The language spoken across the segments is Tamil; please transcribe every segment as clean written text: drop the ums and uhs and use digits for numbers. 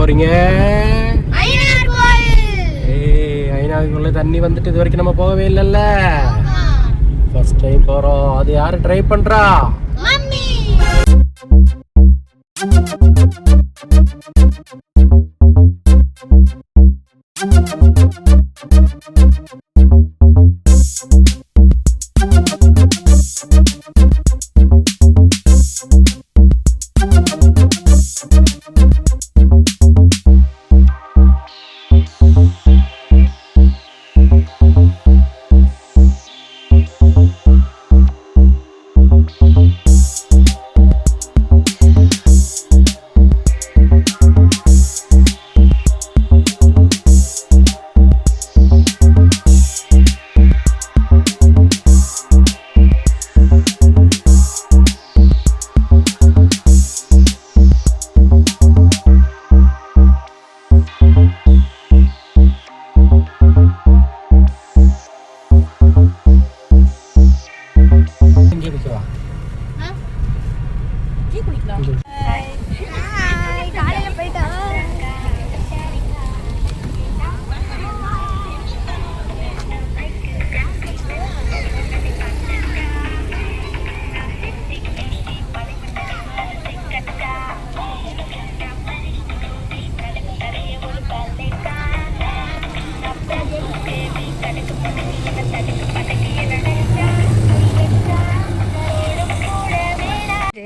போறீங்க? ஐநாவுக்குள்ள தண்ணி வந்துட்டு இது வரைக்கும் நம்ம போகவே இல்லைல்ல. ஃபர்ஸ்ட் டைம் போறோம். அது யாரு ட்ரை பண்றா? மம்மி.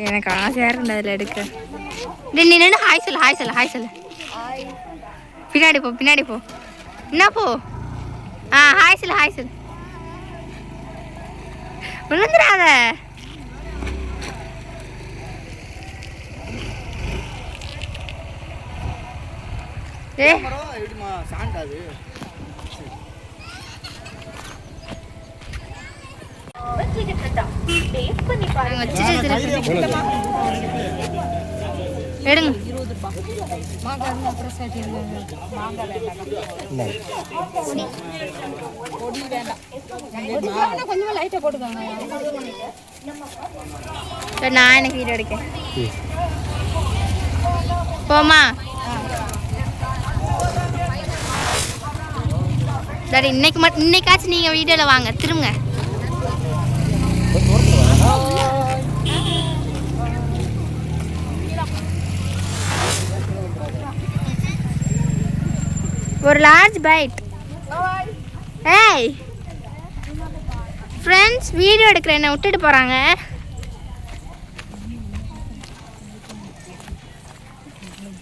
எனக்கு ஆசையாக இருக்குது அதில் எடுக்க. நின்று ஹாய் சொல்லு, ஹாய் சொல்லு, ஹாய் சொல்லு. பின்னாடி போ, பின்னாடி போ. என்ன போ? ஹாய் சொல்லு, ஹாய் சொல்லு. விழுந்துடாத. எடுங்க. நான் எனக்கு வீடியோ எடுக்க போமா. சரி, இன்னைக்காச்சும் நீங்க வீடியோல வாங்க. திரும்ப ஒரு லார்ஜ் பைட். ஏய் ஃப்ரெண்ட்ஸ், வீடியோ எடுக்கிறேன், என்னை விட்டுட்டு போகிறாங்க.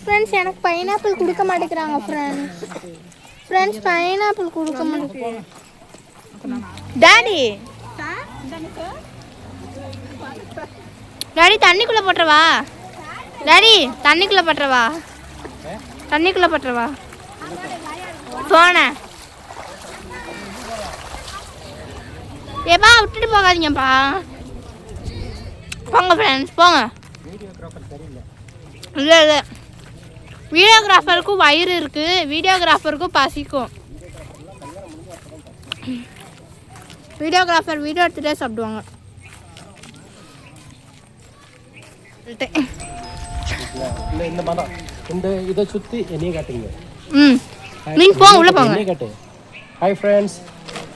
ஃப்ரெண்ட்ஸ், எனக்கு பைனாப்பிள் கொடுக்க மாட்டேங்கிறாங்க. ஃப்ரெண்ட்ஸ் பைனாப்பிள் கொடுக்க மாட்டேங்கிறாங்க. டாடி டாடி தண்ணிக்குள்ளே போட்டுறவா? டாடி தண்ணிக்குள்ளே போட்டுறவா? தண்ணிக்குள்ளே போட்டுறவா? போன ஏப்பா விட்டுட்டு போகாதீங்கப்பா. போங்க ஃப்ரெண்ட்ஸ், போங்க. இல்லை இல்லை, வீடியோகிராஃபருக்கும் வயிறு இருக்குது, வீடியோகிராஃபருக்கும் பசிக்கும். வீடியோகிராஃபர் வீடியோ எடுத்துகிட்டே சாப்பிடுவாங்க. இந்த மரம் இந்த இதை சுற்றி என்னையே காட்டுங்க. நீங்கள் போங்க, உள்ளே போங்க. என்னையே காட்டு. ஹாய் ஃப்ரெண்ட்ஸ்,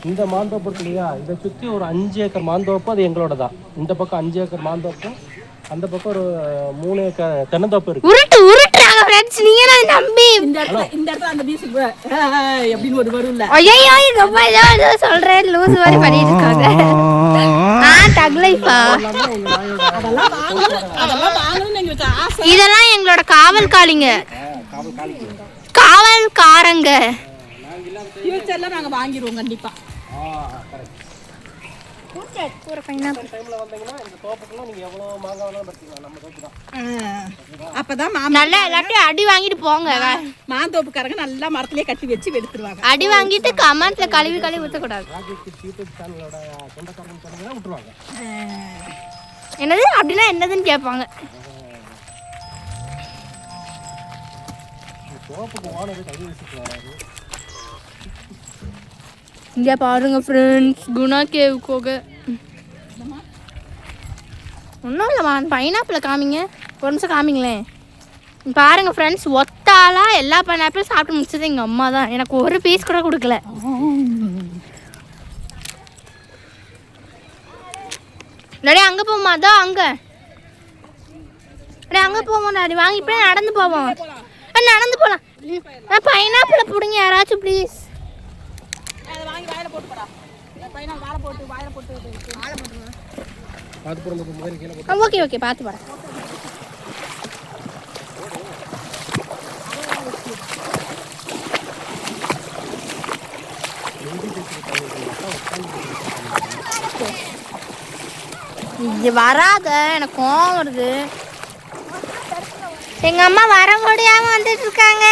இந்த மாந்தோப்பு இருக்கு இல்லையா, இதை சுற்றி ஒரு 5 ஏக்கர் மாந்தோப்பு, அது எங்களோட தான். இந்த பக்கம் 5 ஏக்கர் மாந்தோப்பு, அந்த பக்கம் ஒரு 3 ஏக்கர் தென்னந்தோப்பு இருக்கு. உருட்டுறாங்க ஃப்ரெண்ட்ஸ், நீங்க நான் நம்பி இந்த இடத்துல அந்த பீஸ் எப்படின்னு ஒரு வரும்ல. ஐயோ எங்க அப்பா ஏதோ சொல்றேன் லூஸ் மாதிரி பண்ணிட்டு இருக்காங்க. டக் லைஃபா? இதெல்லாம் எங்களோட காவல் காலிங்க, காவல்காரங்க. ஃபியூச்சர்ல நாங்க வாங்கிடுவோம் கண்டிப்பா. அப்பதான் நல்லா எல்லாத்தையும் அடி வாங்கிட்டு போங்க. மாந்தோப்புக்காரங்க நல்லா மரத்திலே கட்டி வச்சு எடுத்துருவாங்க. அடி வாங்கிட்டு கமெண்ட்ல கழுவி கழுவி ஊற்றக்கூடாது. என்னது அப்படின்னா என்னதுன்னு கேட்பாங்க. இங்கே பாருங்க ஃப்ரெண்ட்ஸ், குணா கேவுக்கோக ஒன்றும் இல்லைம்மா. அந்த பைனாப்பிளை காமிங்க, ஒரு நிமிஷம் காமிங்களேன். பாருங்கள் ஃப்ரெண்ட்ஸ், ஒத்தா ஆளாக எல்லா பைனாப்பிளும் சாப்பிட்டு முடிச்சது எங்கள் அம்மா தான். எனக்கு ஒரு பீஸ் கூட கொடுக்கல. டேடி அங்கே போமா, அதோ அங்கே. டேடி அங்கே போவோம் டாடி, வாங்கி இப்படியே நடந்து போவோம். நடந்து போகலாம். பைனாப்பிள் பிடிங்க யாராச்சும் ப்ளீஸ். ஓகே ஓகே பார்த்து போட. இது வராத, எனக்கு கோவம் வருது. எங்க அம்மா வர முடியாம வந்துட்டு இருக்காங்க.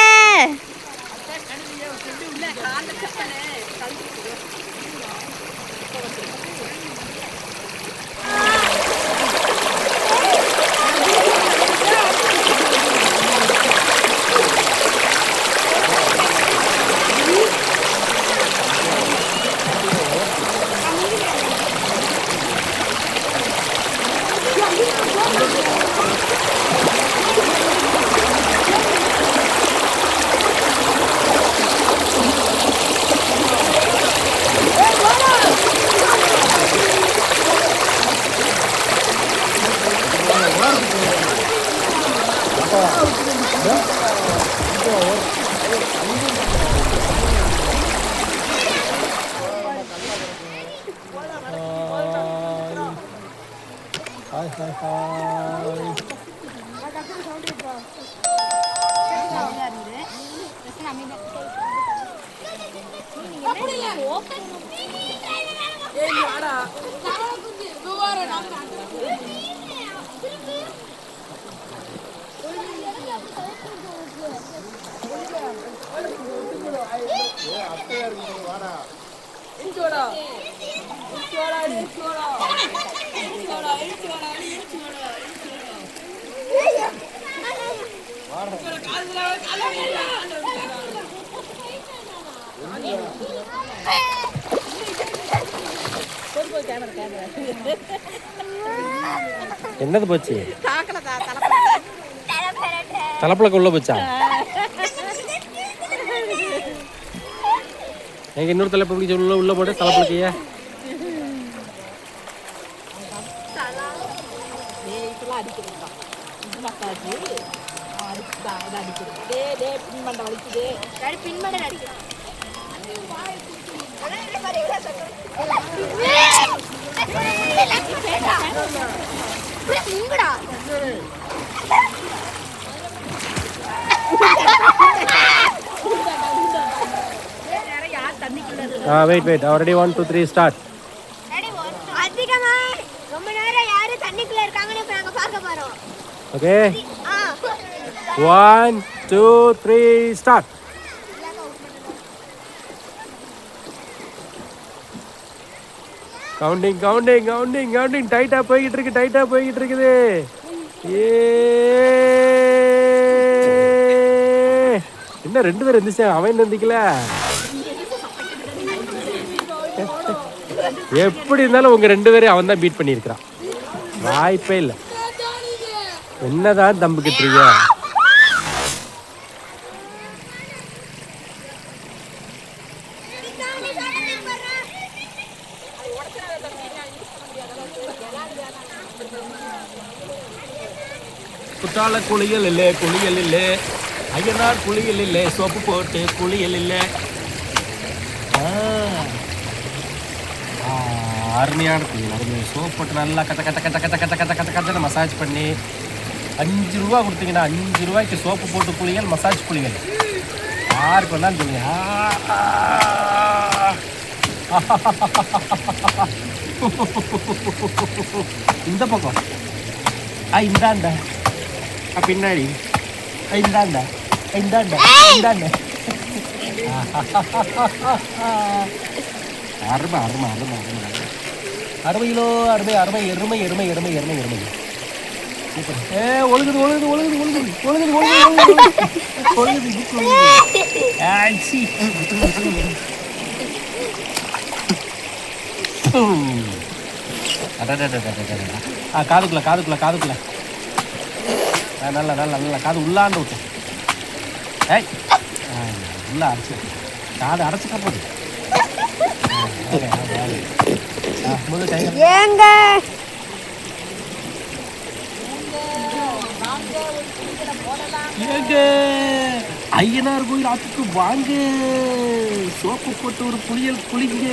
என்னது போச்சு? தலைப்பழக்க உள்ள போச்சா? எங்க இன்னொரு தலைப்பழக்க உள்ள போட்டு தலைப்பழக்கைய wait already 1 2 3 start. அதிகமா ரொம்ப நேரம் யாரு தண்ணிக்குள்ள இருக்காங்கன்னு இப்ப நாங்க பார்க்க போறோம். Okay 1 2 3 start. கவுண்டிங் டைட்டா போயிட்டு இருக்குது. என்ன 2 பேர் இருந்துச்சு, அவன் இருந்திக்கல. எப்படி இருந்தாலும் உங்க 2 பேரையும் அவன் தான் பீட் பண்ணியிருக்கிறான். வாய்ப்பே இல்லை. என்னதான் தம்பு கட்டுறீங்க? குற்றால குளியல் இல்லை, ஐயனார் குளியல் இல்லை, சோப்பு போட்டு குளியல் இல்லை. அருமையான குளியல், சோப்பு போட்டு நல்லா கத்த மசாஜ் பண்ணி 5 ரூபா கொடுத்தீங்கன்னா 5 ரூபாய்க்கு சோப்பு போட்டு குளியல், மசாஜ் குளியல் யாருக்கு வேணாலும் சொல்லுங்க. இந்த பக்கம் இந்தாண்ட பின்னாடி இந்தாண்ட அருமை எருமை ஒழுகுது காதுக்குள்ள நல்லா காது உள்ளாண்டு விட்டேன். ஏய் உள்ள அடைச்சு காது அடைச்சிட்டா போதும். முதல் கை ஏங்க ஏங்க ஐயனார் கோயில் ஆத்துக்கு வாங்க, சோப்பு போட்டு ஒரு குளியல் குளிங்க.